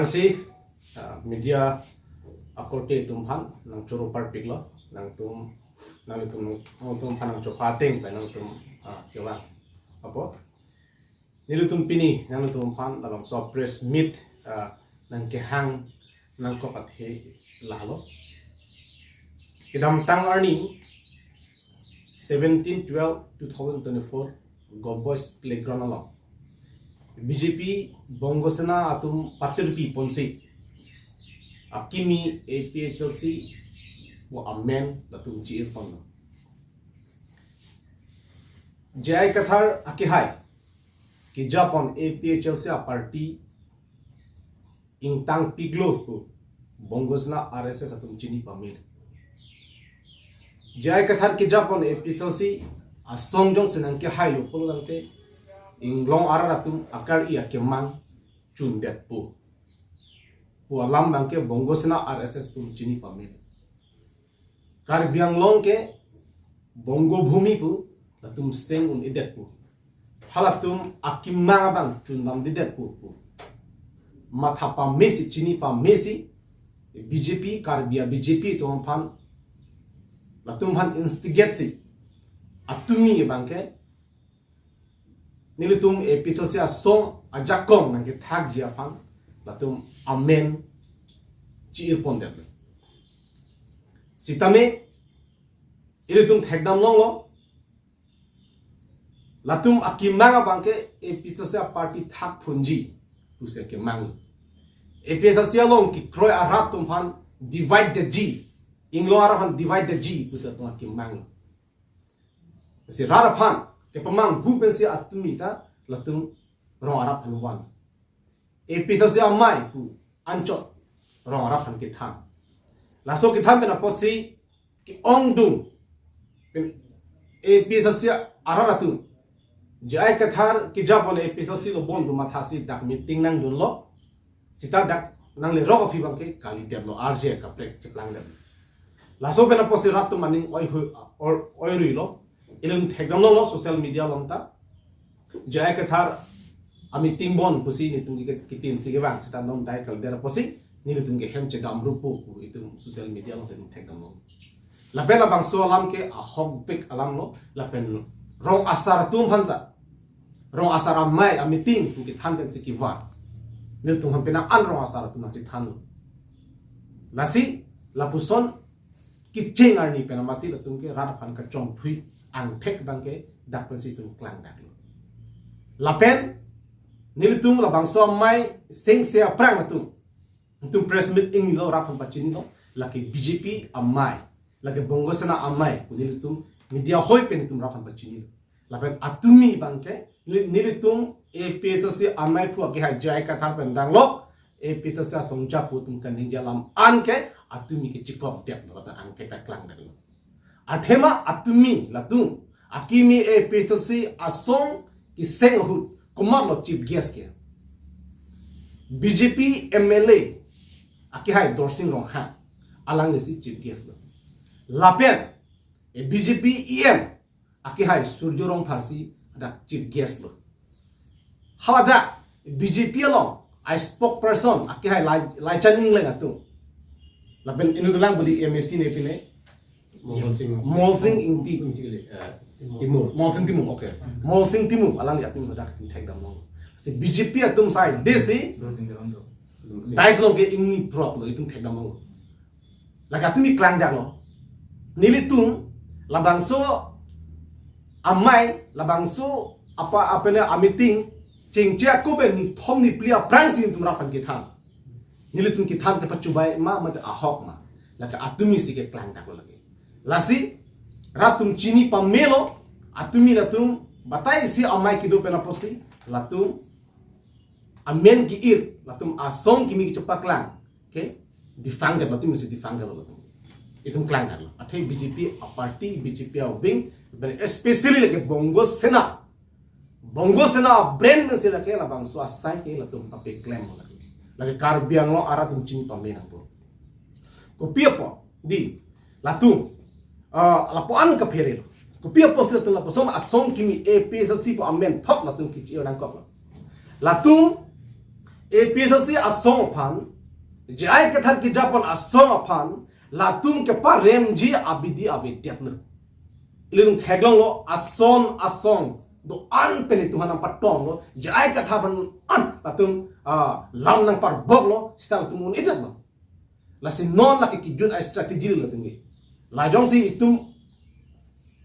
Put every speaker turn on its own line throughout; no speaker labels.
si media akorte tumhan nang choro partik lo nang tum phan nang chopa teng pa nang tum kewa apo nilutum pini nang tum phan labang so press meet nang ke hang nang ko pathe lalo idam tang arni 17/12/2024 Go Boys Playground along BJP Bongosena atum patirpi ponsi akimi APHLC wo amen latum chi irfon jai kathar akihai ki Japan APHLC a party ingtang piglo ko Bongosena RSS atum chini pamil jai kathar ki Japan APHLC a songjong senang ke hai lo polo dangte inglong araratum akar iya kemang chundet pu alam bangke Bongosena RSS tum chini pamil kar biang long ke bongo bhumi pu latum seng un idet pu halatum akimang bang chundam didet pu matha pa mesi chini pa mesi BJP kar bia BJP tom phan latum han instigate si atumi bangke nilutum APHLC song ajakong nang ke thak jia phan latum amen chi irpon det sitame ilutum thekdam long lo latum akimanga bangke APHLC party thak phunji use ke mang APHLC long ki kroi arat tum phan divide the G inglo ara phan divide the G use tum akimang si rara phan ke pamang bupensi atumi ta latum rong arap han wan APHLC amai pu anchot rong arap han ke tham laso ke tham bena potsi ki ongdung pen APHLC araratu jai kathar ki Japan APHLC lo bon duma thasi dak meeting nang dun lo sita dak nang le rok phi bang ke kali dem lo RJ ka prek cheklang dem laso bena potsi ratu maning oi ri lo ilun thegam lo social media lomta jai kathar ami tingbon pusi ni tungi kitin sige bang sita nom dai kal dera posi ni tungi hem che dam rupu itu social media lo ten thegam lo la bela bang so alam ke a hok big alam lo la pen rong asar tum hanta rong asar amai ami ting tungi than den siki wa ni tung ham pena an rong asar tum ti than lasi la puson ki cheng arni pena masi la tungi rat phan ka chong phui ang thek bang ke dak pensi tum klang dak lo la pen nilitung la bangso mai seng se aprang tum press meeting lo rafan pachini lo laki BJP amai laki Bongosena amai nilitung media hoi pen tum rafan pachini la pen atumi bangke nilitung APHLC amai pu ake hai jai ka thar pen dang lo APHLC songja pu tum kan ninja lam an ke atumi ke chiklop dep lo ta ang ke ta klang dak lo athema atumi latung akimi APHLC asong ki seng hut kumar lo chief guest ke BJP MLA aki hai dorsing rong ha alang ni si chief guest lo lapen BJP EM aki hai surjo rong tharsi ada chief guest lo hada BJP along I spokesperson aki hai lai chaning leng atu lapen inu lang buli MSC ne pine molsing inti Timur. Molsing Timur, okay. Molsing Timur, alang lihat Timur dah tim thek dam long. Si BJP atum sai desi. Dais long ke ini prop lo itum thek dam long. Laga tumi klang dak lo. Nilitung labangso amai labangso apa ne meeting cengcia ko ben ni thom ni plia prangsin tum rapan ke thang. Nilitung ki thang ke pacubai ma ahok ma. Laga atumi si ke klang dak lo lagi. Lasi ratum chini pamelo atumi latum batai si amai kido pena posi latum amen ki ir latum asong kimi ki cepak lang okay difang latum mesti difang latum itum klang lo athai BJP a party BJP a wing especially like Bongosena brand mesti like la bangso asai ke latum ape claim lagi kar biang lo aratum chini pamena po ko piapo di latum lapuan ka pherel ko pia posel tu laposom asong kimi APHLC po amen thok latung ki chiyo nang ko latung APHLC asong pan jai kathar ki japan asong pan latum ke pa rem ji abidi abitiak na ilung theglong lo asong do an peni tuhan ang patong lo jai kathar pan an latum lam nang par bog lo stal tumun itat lo lasin non la ki jun a strategy lo tingi la jong si itum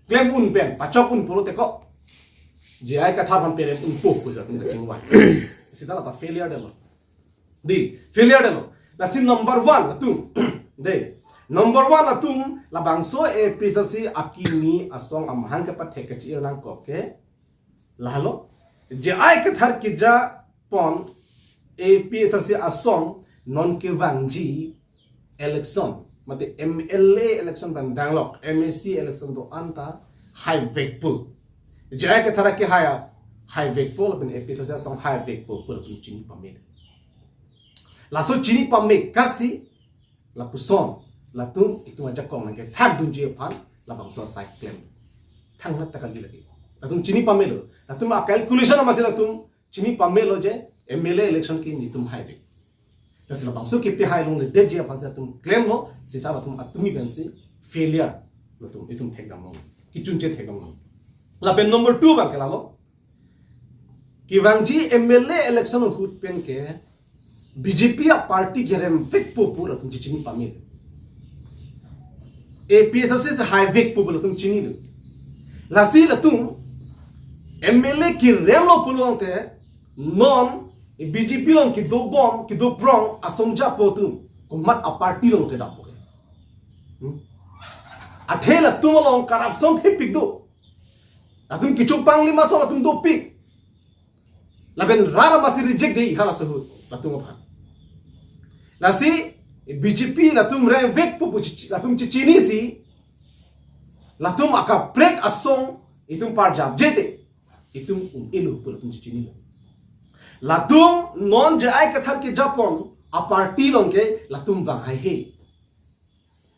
claim un pen pachok un polo te ko jai kathar pan pere un po ko sa tung chingwa sitala ta failure de lo di failure de lo lasin number 1 latum de number 1 latum la bangso APHLC akimi asong amhan ka pathek ka chi nang ko ke lahalo jai kathar ki ja pon APHLC asong non ke wangji election mate MLA election ban danglok MAC election to anta high vekpu jai kathar ki high vekpu ben APHLC asong high vekpu pur tu chini pamel laso chini pamel kasi la puson latum itu aja kong nang ke thak dun je pan la bangso side claim thang na takali lagi latum chini pamelo latum a calculation ma se latum chini pamelo je MLA election ki nitum highway kasi la bangso ke pe high long le de je pan se latum claim no sita latum atumi bensi failure latum itum thekam no ki chunche thekam no la pen number 2 ba ke la lo ki wangji MLA election hut pen ke BJP a party gerem pek popu latum chini pamelo APHLC से हाईवे पुबल तुम चीनी लो लासी लतुम MLA की रेमलो पुलों ते non BJP लों की दो बॉम की दो ब्रॉन्ग असमझा पोतुम को मत आ पार्टी लों ते दापो के अठे लतुम लों करप्शन थे पिक दो लतुम की चुपांग लिमा सो लतुम दो पिक लबेन रारा मासी रिजेक्ट दे हाला सहु लतुम भान लासी BJP latum rem vek pupu latum cicini si latum aka break asong itum parjab jete itum ilu pu latum cicini latum non jai kathar ke japon a party long ke latum wang hai he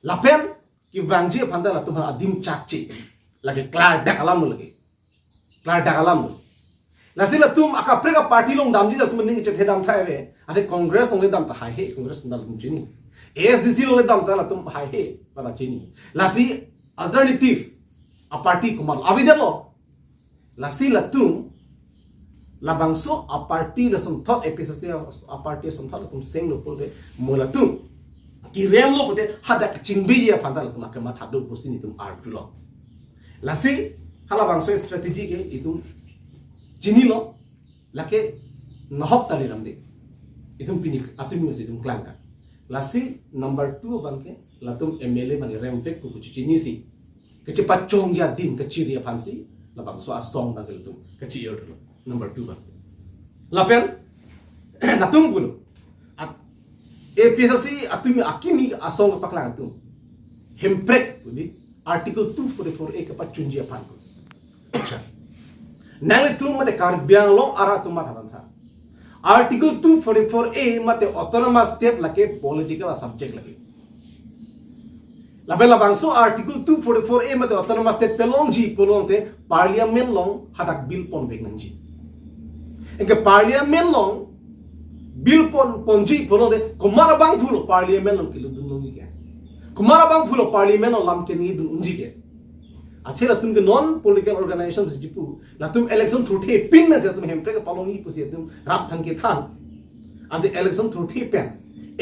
lapen ki wangji phanda latum adim chakchi lage klar dakalam lage klar dakalam lasi latum aka break a party long damji latum ning che thedam thaiwe ade congress ong le dam ta hai he congress dal latum chini ASDC lo le dam ta latum hai he pada chini lasi alternative a party kumal avidelo lasi latum labangso a party la som thot APHLC a party som thot latum seng lo pol de molatum ki rem lo pote hada chingbi ya phanda latum akama thadu posini tum artulo lasi hala bangso strategy ke itu chini lo lake nahop tali ramde itum pinik atumi se itum klanga lasi number 2 bangke latum MLA mani remvek ku chini si kecepat chong ya dim keciri ya pansi labang so asong bangke latum kecir dulu number 2 bangke lapen latum bulu APHLC atumi akimi asong paklang atum hemprek budi article 244A kepat chunji ya panku nang itu mate karbiang long ara tumat haran tha article 244A mate autonomous state lake political subject lake label labangso article 244A mate autonomous state pelong ji polong te parliament long hadak bill pon bek nang ji engke parliament long bill ponji polong te kumara bang phulo parliament long kilu dunong ge kumara bang phulo parliament long lam ke ni dun unji ge akhirnya तुम के non political organisation से जिपू ला तुम इलेक्शन थ्रूठे पिन में से तुम हेम्प्रे के पालोंगी पुसी तुम रात थन के थान अंत इलेक्शन थ्रूठे पेन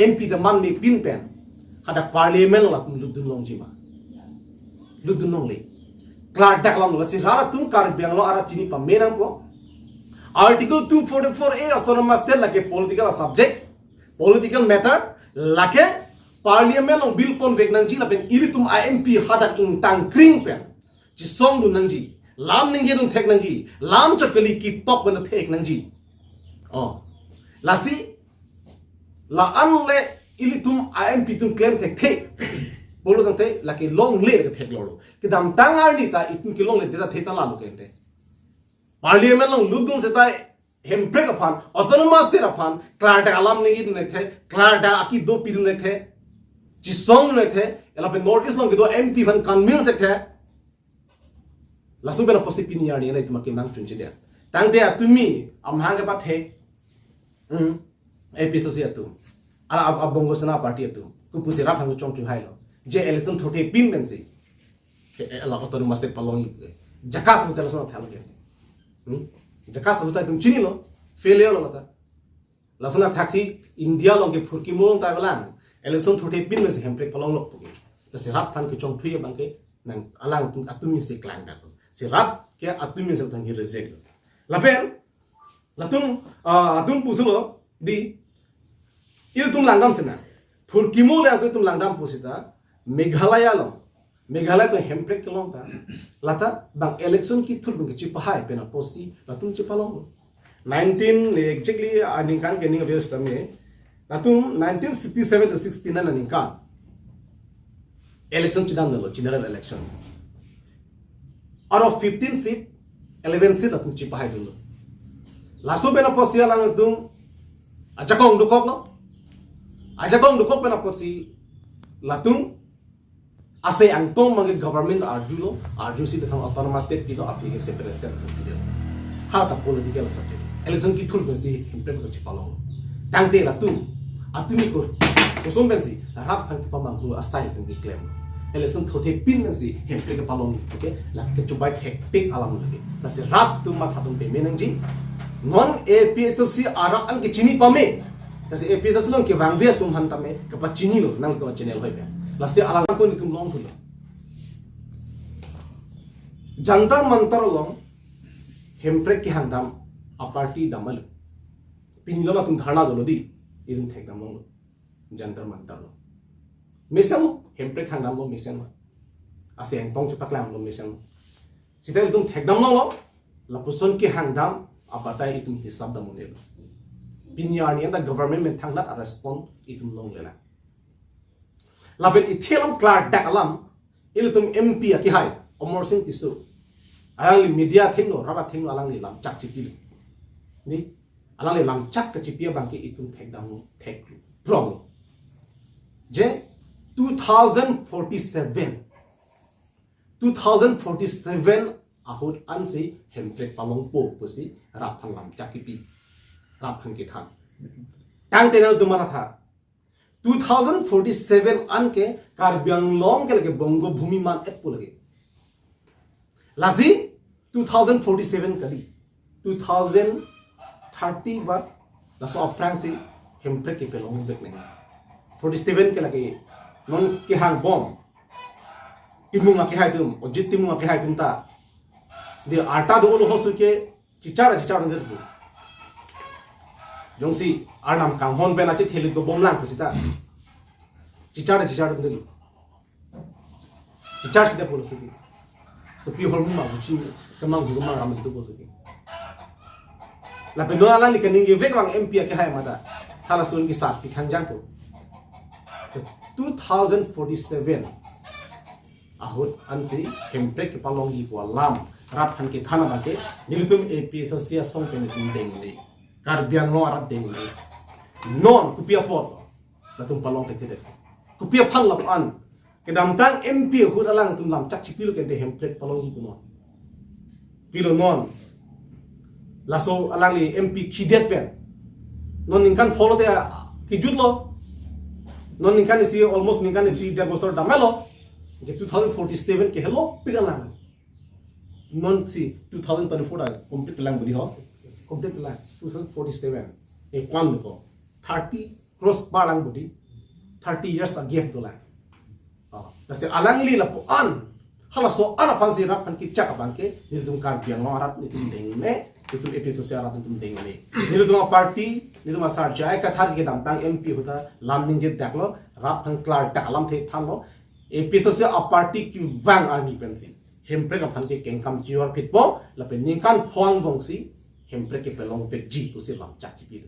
एमपी द मान में पिन पेन हदा पार्लियामेंट ला तुम लुदुन लोंग जिमा लुदुन लोंग ले क्लार डकलम ला सिरारा तुम कार बेंगलो आरा चिनी पा मेरंग को आर्टिकल 244A ऑटोनोमस स्टेट लाके पॉलिटिकल सब्जेक्ट पॉलिटिकल मैटर लाके पार्लियामेंट लो बिल कोन वेगनंग जी ला पेन इरि तुम आईएमपी हदा इन टांग क्रिंग pen ji song du nangji lam ning ye dun thek nangji lam chakali ki top ban thek nangji lasi la an le ili tum IMP tum claim thek thek bolo dang the la ke long le ke thek loro ke dam tangar ni ta itun ki long le deta theta la lu kente parliament long ludung se tai hemprek aphan autonomous ter aphan klar da alam ning ye dun the klar da aki do pi dun the ji song ne the ela pe notice long ke do MP van convince the lasu bena posi pini yani na ituma ke nang chunche dia tang dia tumi amhang ke pathe APHLC atum ala abongo sana party atum ku pusi rap hangu chong tu hailo je election thote pin bensi ala autonomous state palong jakas buta lasona thal ke jakas buta tum chini lo failure lo lata lasona thaksi india lo ke phurki mo ta balan election thote pin bensi hemprek palong lo puki se rap han ku chong thui bangke nang alang tum atumi se klang ka se rap ke atumi se tang reject lapen atum pusulo di itu tum langdam sena phurkimo le tum langdam pusita meghalaya to hemprek kelong ta lata bang election ki thul bang chi pahai pena posi latum chi palong 19 exactly aninkan gening of tame latum 1967 to 69 aninkan election chidan dalo general election out of 15 seat 11 seat latum chi pahai dalo laso pena posi alang tum ajakong dukok no ajakong dukok pena posi latung ase angtong magi government ardu si tang autonomous state kilo application separate state kilo hata political subject election ki thul bensi implement ko chipalo tangte latung atumi ko usum bensi rat phang ki pamang hu assign tung ki claim election thote pin bensi hempe ke palong ke la ke chubai hectic alam lagi nasi rat tu ma khatung pe menangji non APHLC ara ang ki chini pame nasi APHLC long ke bangve tum han tame ke pa chini lo nang to channel hoi pe lasi alang ko ni tum long hulo jantar mantar long hemprek ki hangdam a party damal pinlo ma tum dharna dolo di idum thekdam long jantar mantar lo mesam hemprek hangdam lo mesam ase engtong chupaklam lo mesam sitel tum thekdam lo lapuson ki hangdam abatai itum hisab dam ne pinyani anda government men thanglat a respond itum long lela label ithelam klar dak alam ilutum MP ki hai omor sing tisu alang media thingno raba thingno alang ni lam chak chipil ni alang ni lam chak ka chipia bangke itum thekdam thek prong je 2047 ahut ansi hemprek palong po pusi rap phang lam chak kipi rap phang ki than tang tenal dumala tha 2047 anke karbyang long ke lage bongo bhumi man ep lage lasi 2047 kali 2030 ba laso aprang si hemprek ke pelong vek ne 47 ke lage non ke hang bom timunga ke haitum ojit timunga ke haitum ta de ata do lo hosu ke chichara ndir bu jongsi arnam kanghon bela chi theli do bomlang pusita chichara ndir chichar sida polo suki to pi hormu ma buchi kamang ju kamang ram to bo suki la pendola la likaning ge vek wang MP ke hai mata hala sun ki sat pi khangjang po 2047 ahut ansi hemprek ke palong yi ko lam rat khan ke thana ba ke nilitum APHLC song pe ne tum deng le karbian no arat deng le non kupia pot la tum palong ke te kupia phang la an ke dam tang MP hut alang tum lam chak chi pilu ke te hemprek palong yi non pilu non la so alang li MP khidet pen non ninkan follow de ki jutlo non ninkan si almost ninkan si der bosor damelo ke 2047 ke hello pigalang non si 2024 complete lang budi ho complete lang 2047 e kwan ko 30 cross palang budi 30 years a gift dola kasi alang li la po an hala so ana fansi rap kan ki chak bangke ni tum kar piang marat ni tum deng ne tum APHLC arat tum deng ne ni tum party ni tum sar jai ka thar ke dam tang MP huta lam ning je daklo rap kan klar ta alam the thamlo APHLC a party ki wang army pensin hemprek aphan ke kengkam jiwar pitpo la pe ningkan phwang bongsi hemprek ke pelong pe ji to se lam chak chi pi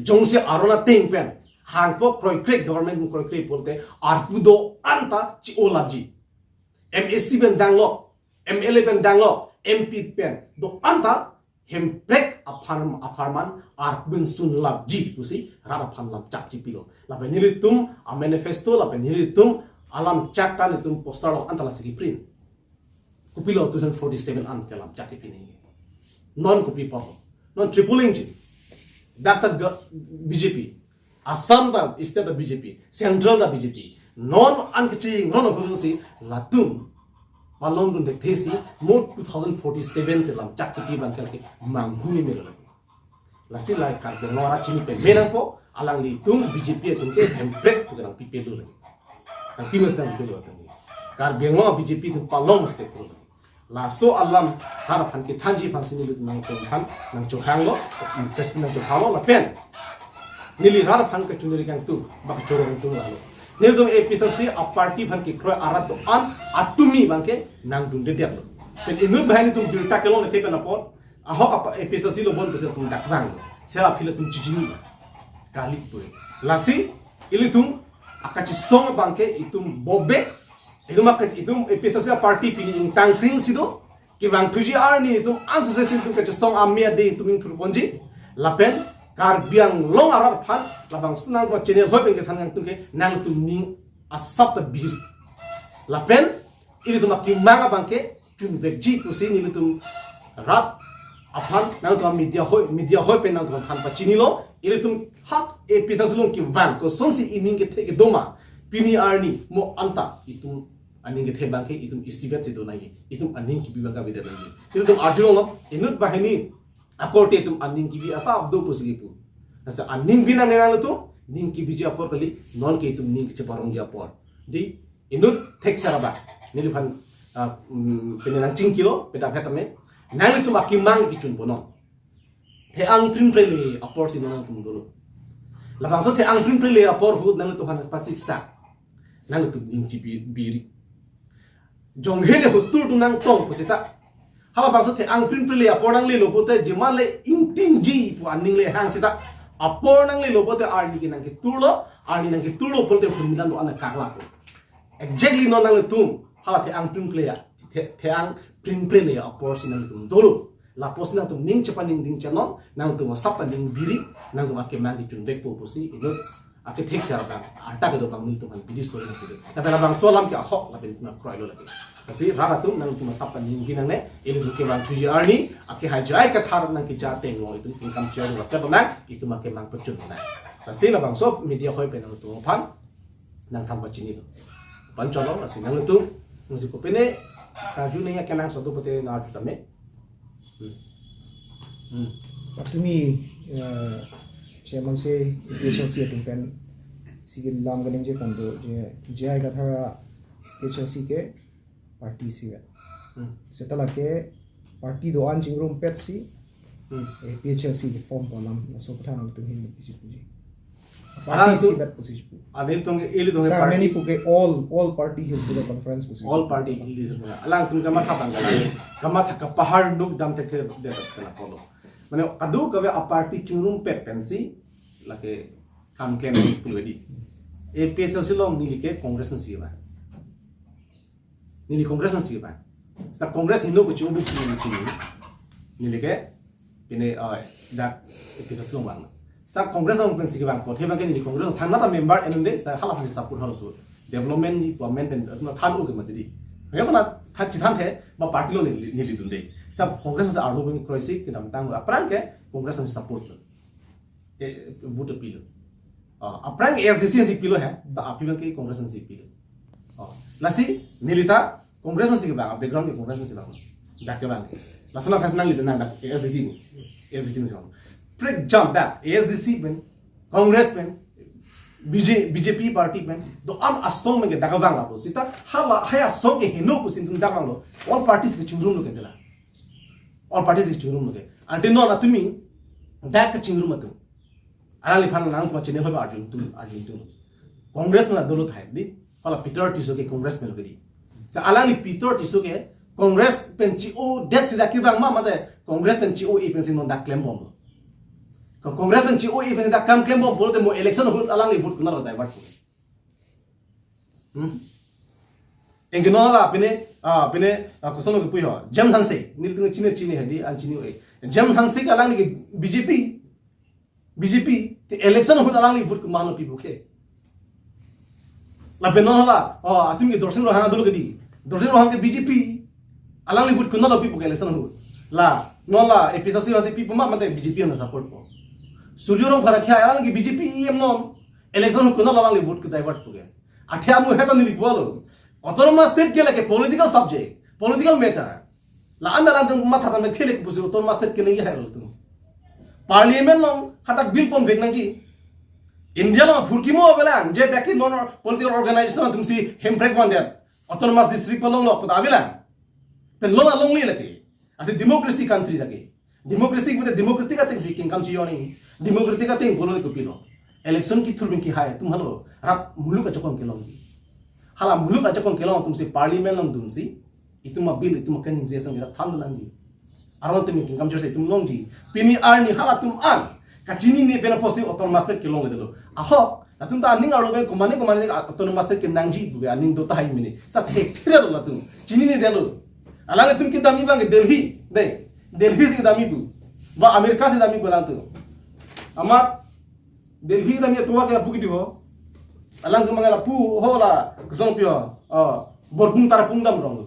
jongse arona teng pen hangpo project government project bolte arpudo anta chi olaji MSC ben danglo MLA ben danglo MP pen do anta hemprek apharman arbun sun lab ji to se rara phan lam chak chi pi lo la pe nilitum a manifesto la pe nilitum alam chak ta nitum poster lo anta la sigi print kupilo 2047 an kelam chaki pini non kupi papo non triple engine Dr. BJP, Assam da state da BJP, Central da BJP, non ankiching non of si latum, along dun the thesi, more 2047 se lam chakti ban kelke manghuni melo. Lasi lai kar de ngora chini pe menang po alang li tum BJP tum ke template ku gang pipelu lagi. Tang pimas tang pipelu tang. Kar bengo BJP tum palong state ko. Laso alam harapan ke tanji pan sini lu nang tum pan nang chokhang lo, tes nang chokhang lo la pen. Nili harapan ke chunuri kang tu bak chorong tum lo. Nil tum APHLC a party bhan ke kroy arat to an atumi bangke nang dun de lo. Pen inu bahani tum bilta ke lo ne thepen apot ahok apa APHLC lo bon pese tum dak bang. Sela phila tum chijini kalik pure. Lasi ili tum akachi song bangke itum bobe itum APHLC party pini ing tangkring sido ki bang tuji arni itum ansusesin tum kachi song amia de itum ing turponji lapen kar biang long arar phan labang sunang ko channel hoi beng thangang tum ke nang tum ning asap ta bir lapen ili tum ki manga bangke chun vegji pusi ni tum rat aphan nang tum media hoi pen nang tum khan pa chini lo ili tum hak APHLC long ki van ko sonsi ining ke theke doma pini arni mo anta itum aning ke thebang ke itum istigat se do nai itum aning ki bibanga bida nai itum arjuno lo inut bahini akorte itum aning ki bi asa abdo pusigi pu asa aning bina nengal tu ning ki biji apor kali non ke itum ning cheparong ja apor di inut thek saraba nili phan penang ching kilo peda phetame nang itum akimang ki chun bonon the ang prim prele apor sinon tum dolo labang so the ang prim prele apor hu nang tu han pasik sa nang tu ning chi biri jong hele hutur tu nang tong pusita hala bang so the ang prim prele apor nang le lobote jeman le inting ji pu aning le hang sita apor nang le lobote arni ki nang ki turlo arni nang ki turlo polte pumidan tu anak kakla ko exactly no nang le tum hala the ang prim prele the ang prim prele apor sinang tum dolo la posi nang tum ning chapaning ding chanon nang tum sapa ning biri nang tum ake mangi chun vek po posi ino ake thek sar bang arta ke do bang mil tum an bidi sore na bidi ta bela bang solam ke ahok la ben na kroilo lagi kasi rara tum nang tum sapa ning binang ne ili tum ke bang tuji arni ake hajai ka thar nang ke jate ngo itu income share la ka bang itu make mang pechun na kasi la bang so media hoi pe nang tum phan nang tham pa chini pan cholo kasi nang tum musi ko pene ka ju ne ya kenang so do pote na ju tame
Atumi chairman se APHLC atumpen sigil lam ganing je kando je jai ka thara APHLC ke party siwa setala ke party do an chingrum pet si APHLC ke form bolam so pathan tu hin bisi puji party si bet position
adil tong ili tong
party many puke all party his the conference position
all party ili so alang tung kama thapang kama thaka pahar nuk dam te de na polo mane adu kawe a party chingrum pet pensi lake kam ken pulwedi APHLC long nili ke congress na siba nili congress na siba sta congress hino ko chubu nili ke pine da APHLC long bang sta congress long pensi ke bang ko thebang ke nili congress thana ta member enunde sta hala phasi support halu development ni government pen atma than o ke madidi ngapana thachi than the ba party lo nili dunde sta congress sa arlo bing croisi ke dam tang apran ke congress ni support lo vote pilo apran SDC si pilo hai ta api ke congress si pilo lasi nilita congress में सिर्फ बांग background में congress में सिर्फ बांग डाके बांग लसना खसना लिते ना डाक SDC में सिर्फ break jump back SDC में congress में BJP party में तो am asong में के डाका बांग आपको सिता हाला है asong के हिनो पुसिन तुम डाका लो all parties के चिंगरूम लोग केला all parties के चिंगरूम लोग अंटे नो ना तुम्ही डाक के चिंगरूम मत आली फान नांग तुम चेने होबा अर्जुन तुम कांग्रेस में दलो थाय दी हाला पीटर टिसो के कांग्रेस में लगदी सा आलानी पीटर टिसो के कांग्रेस पेंची ओ डेट से दाकी बांग मा मते कांग्रेस पेंची ओ ए पेंसी नो दा क्लेम बम कांग्रेस पेंची ओ ए पेंसी दा काम क्लेम बम बोलते मो इलेक्शन हो आलानी वोट कुना होता है बट एंगे नो ला पिने कोसनो के पुयो जम थांसे नील तुंग चिने हदी आन चिनी ओए जम थांसे के आलानी के BJP ते इलेक्शन हो आलानी वोट कुना नो पीपल के la benola atum ke dorsen rohang dulu kedi dorsen rohang ke BJP alang libut kunna lo people ke election hu la no la APHLC wasi people ma mate BJP na support ko Surjurong para kya alang ki BJP EM non election kuna lalang li vote ku divert puge athya mu heta ni bolo autonomous state ke lake political subject political matter la andala tung matha tan thele ku busi autonomous state ke nei hai rol tung parliament long khatak bill pon vek nang India lo phurkimo belang je deki non political organization tum si hemprek one that autonomous district palong lo pada belang pen lo long li lake ati democracy country lake democracy with democratic thing si king kam chi yoni democratic thing bolo ko pilo election ki thurmin ki hai tum halo rap muluk ka chakon kelong hala muluk ka chakon kelong tum si parliament long dum si ituma bill ituma kan interest ngira tham lang ji aron tum king kam chi tum long ji pini arni hala tum an kacini ni bena posi autonomous state kelong le aho atum ta aning aro be kumane autonomous state ke nangji bu aning do ta hai mini sa thek thire lo latum chini ni delo alang tum ki dami bang delhi se dami bu ba amerika se dami bolang tu amat delhi dami tuwa ke buki diho alang tum mangala pu hola kusong pio borbung tarapung dam rong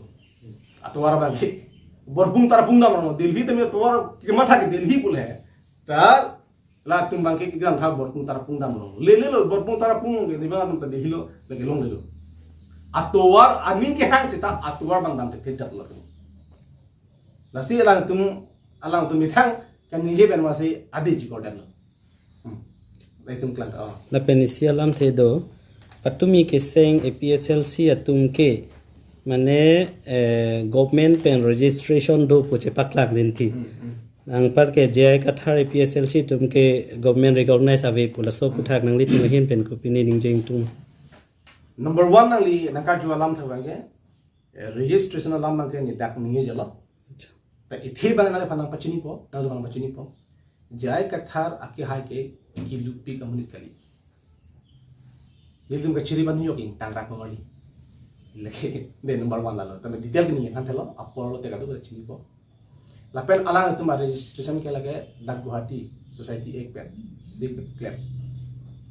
atwara bang borbung tarapung dam rong delhi dami tuwa ke matha ke delhi bule ta la tum bangke kidan ha borbung tarapung dam long le lo borbung tarapung ke di bang tum delhi lo lagi long le lo atwar aning ke hang sita atwar bang dam te jat lo tum nasi alang tum itang kan ni ben masih ade ji kodan lo tum klan
la penisial am the do patumi keseng APHLC atum ke mane government pen registration do poche paklak dinti ang par ke jai kathar APHLC tum ke government recognize ave kula so puthak nang li tum hin pen ko pini ning jeng tum
number 1 nang li nangka ju alam thawang ke registration alam mang ke ni dak ninge jalo ta ithe bang nale phanang pachini po ta do bang pachini po jai kathar aki hai ke ki lupi community kali yelum ka chiri ban yo king tangra ko mali leke de number 1 lalo ta me detail ni kan thelo apor lo te ka do chini po lapen alang tu registration ke lage dak guhati society ek pen dik claim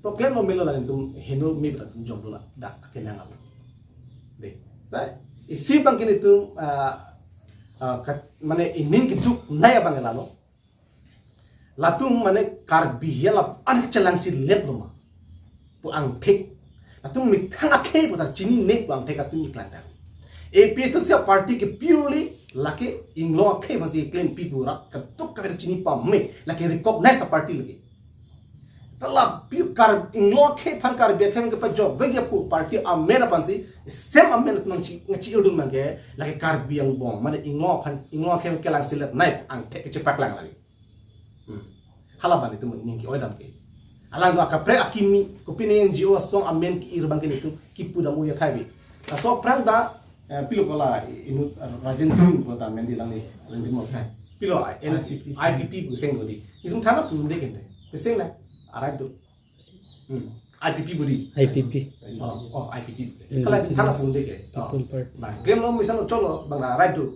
to claim lo melo la tum heno mi bra tum job la dak ke nang am de ta isi bang kini tu mane ining kitu naya bang lalo latum mane kar biya la anak chalang si lep lo ma pu ang thik latum mi thang akhe bu ta chini nek bang thek atum mi klanta APHLC party ke purely lake inglo akhe basi claim people ra katuk ka chini pa me lake recognize a party lagi tala pi kar inglo akhe phan kar be khem ke pa job vegya pu party a mena pansi same a mena tnang chi ngachi udul mage lake kar biang bom mane inglo akhe ke lang silet nai ang thek ke pak lang lagi hala bani tu ningi oidam ke alang do akapre akimi kopine NGO song amen ki irbang ke itu kipu da mu ya thai bi so prang da pilo kola inu rajen tum ko ta mendi lang ni rendi mo thai pilo IPP bu seng godi isum thana pu de kente peseng na arai do IPP budi
IPP
IPP kala thana pu de ke ba game lo misal cholo bang arai do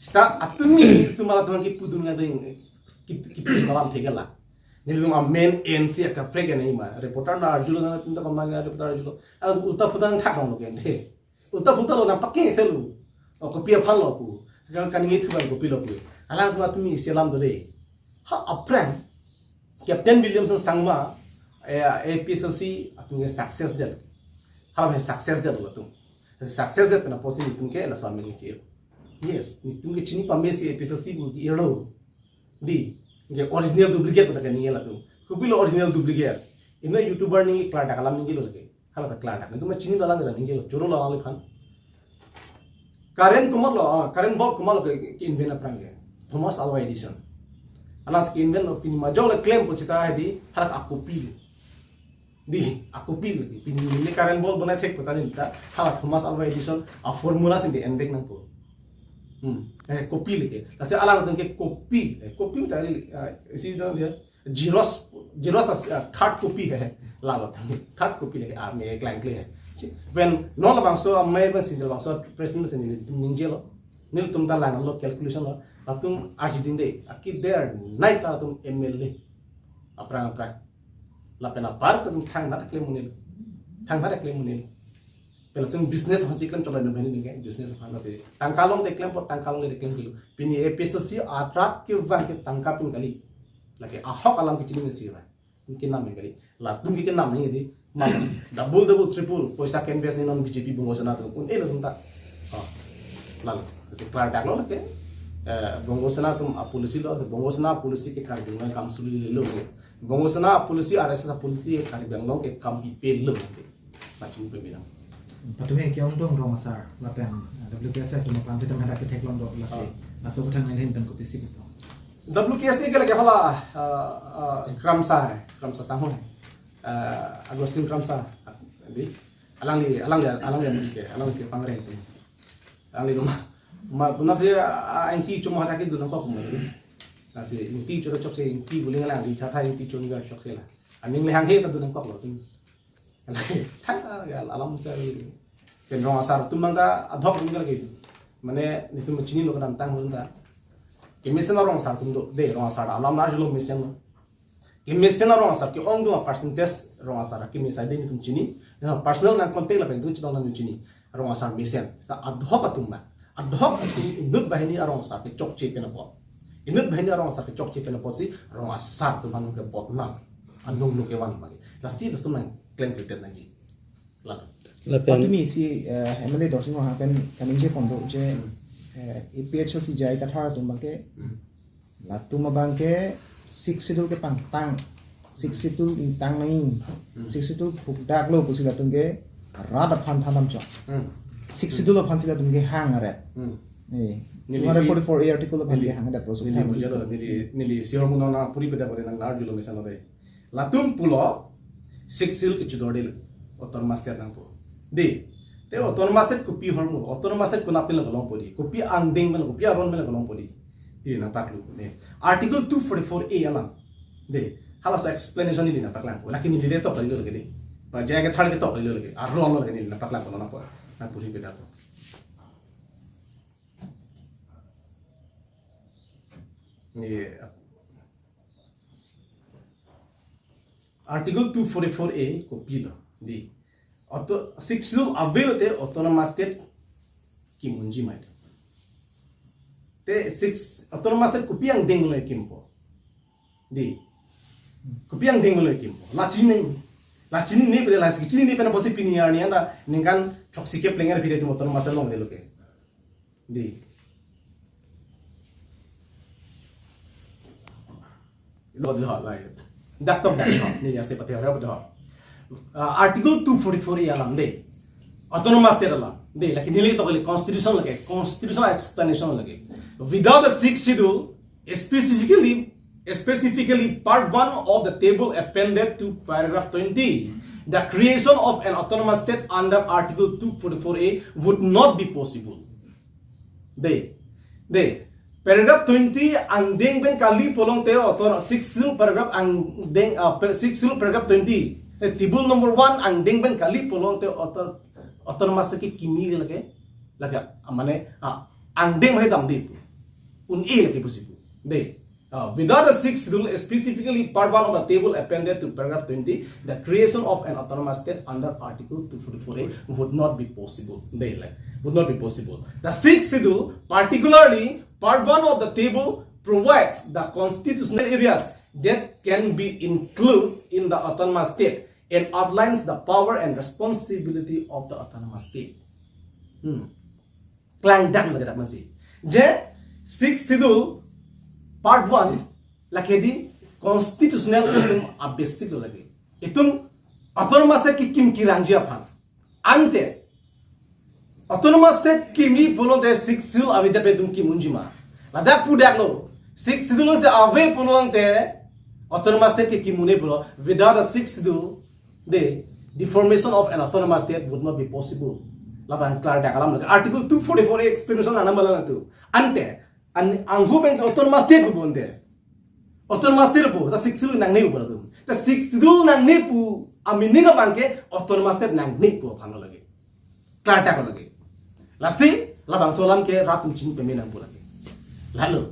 sta atumi tumala tuan ki pu dunia ding ki malam thegala nilum amen NC ka prege nei ma reporter na arjulo na tinta kamanga reporter arjulo ala ulta putang thak rong lo kente uta futa lo na pakke selu o ko pia phan lo ku kan ngi thu ban ko pi lo ku ala ku atumi selam dole ha apran captain williamson sangma APHLC atumi success del hala me success del lo tu success del na posi tum ke la swami ni che yes ni tum ke chini pa me si APHLC bu ki ero di nge original duplicate ko ta ni la tu ku pi lo original duplicate ina youtuber ni kla ta kalam ni lo lage hala ta kla ta ni tum chini dalang ga ni lo choro la le phan karen bob kumalo ke invent aprange thomas alva edition alas ke invent pini majol claim po chita di halak akopi di akopi di pini ni karen bob bana thek pata ni ta halak thomas alva edition a formula sin di endek nang po copy leke tase alang tang ke copy ta isi do dia zeros third copy है लालो third copy लेके आ मे क्लाइंट ले है when non bangso amai ban single bangso president sin ninjelo nil tum ta lang lo calculation lo atum arjidin de aki there night ta tum ml aprang la pena par tum thang na takle munil thang na takle munil pela tum business hosi kan chola no bani ninge business phana se tangkalong de claim por tangkalong de claim kilo pini APHLC atrak ke van ke tangka pin kali lagi ahok alam kecil ni sih Mungkin nama kali. Lah tum kita nama ni di. Double triple. Poisa canvas ni non BJP bungosana tu. Un elo tum tak. Lalu. Kasi kelar dak lo lagi. Bungosana tum polisi lo. Bungosana polisi ke kar bingan kam suli lo ke. Bungosana polisi RSS polisi kar bingan lo ke kam ipel lo ke. Macam tu bilang.
Patumi kya undong rong asar lapen WKS tu mapan sedang ada ke teklon do lasi naso utang ngin ben ko pisi ko
WKS ke lagi hala kramsa sahun Agustin kramsa di alang dia mudi ke alang si pangreng tu alang rumah ma si anti cuma ada ke dulu kok mo nasi inti cuma cok se inti boleh ngalang di thata inti cuma gar cok se lah aning lehang he tu dulu kok lo tu alam saya kan rong asar tu mangta adhok bungal gitu mane itu macini lo kan tang hunta kemisen rong asar tundo de rong asar alam nar jelo misen kemisen rong asar ki ong dua percentage rong asar kemisa de itu macini na personal na kontek la bentu chidong na macini rong asar misen ta adhok atumba adhok indut bahini rong asar ke chok che pena pot indut bahini rong asar ke chok che pena pot si rong asar tu man ke pot na andong lo ke wan magi la si tu man claim kita lagi lalu
patumi si MLA dorsin wa pen kaning je kondo je APHLC jai kathar tum bangke latuma bangke 6 schedule ke pantang 6 schedule intang nai 6 schedule phukdak lo pusila tungke rada phan thanam chok 6 schedule phan sila tungke hang are 244A article of India hang that was
nili sior munona puri beda pare nang nar julo mesano dai latum pulo 6 schedule ke chudodel autonomous state nang po di te autonomous state kopi hormo autonomous state kuna pil golong podi kopi anding mel kopi aron mel golong podi di na taklu ne article 244A alam de hala so explanation ni na taklan ko lakin ni de to kali lagi de pa jaya ke thal ke to kali lagi aron lagi ni na taklan ko na po na puri beda ko ni article 244A kopi lo di auto 6 avail te autonomous state ki munji mai te 6 autonomous state kopi ang deng lo kimpo di kopi ang deng lo kimpo la chini ne pele la chini ne pena posi pini ar ni anda ningan toxic player pide tu autonomous state long de lo ke di lo de ha lai dak tok dak ha ni ya se pate ha ba article 244 alam de autonomous state alam de lakin nili to kali constitutional constitutional explanation lage without the 6th schedule specifically part 1 of the table appended to paragraph 20 the creation of an autonomous state under article 244A would not be possible de paragraph 20 ang deng ben kali polong te auto 6 paragraph ang deng 6 paragraph 20 table number 1 ang deng ben kali polong te autonomous te kimi lage mane ang deng mai dam di un e lage possible de without a 6th schedule specifically part 1 of the table appended to paragraph 20 the creation of an autonomous state under article 244A would not be possible de would not be possible the 6th schedule particularly part 1 of the table provides the constitutional areas that can be included in the autonomous state and outlines the power and responsibility of the autonomous state. Klang dak lagi tak masih. Je 6th schedule part 1 lagi di constitutional basic lagi. Itum autonomous state kim kiranji apa? Ante autonomous state kimi polong te 6th schedule avida pedum kim unjima. Ladak pudak lo 6th schedule se ave polong te autonomous state ke kimune polo without a 6th schedule the formation of an autonomous state would not be possible laban klar dak alam article 244A explanation ana malana tu ante ang huben autonomous state bonde autonomous state po ta 6th schedule nang ne po tu ta 6th schedule nang ne pu amini ga bangke autonomous state nang ne po phano lagi klar dak lagi lasti labang solam ke ratum chin pemenang po lagi lalu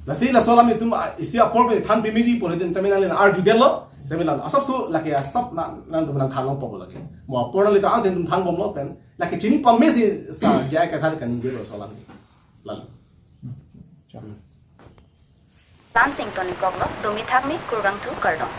lasti la solam itu isi apor pe than pemiri po den taminal na ar judelo taminal asap su laki asap nan tu nang khalong po lagi mo apor na lita ansen tum than bom lo pen laki chini pamesi sa jaya ka thar kan jero solam lalu
Lansing Tony Koglo, Domi Thagmi, Kurgang Tu Kardong.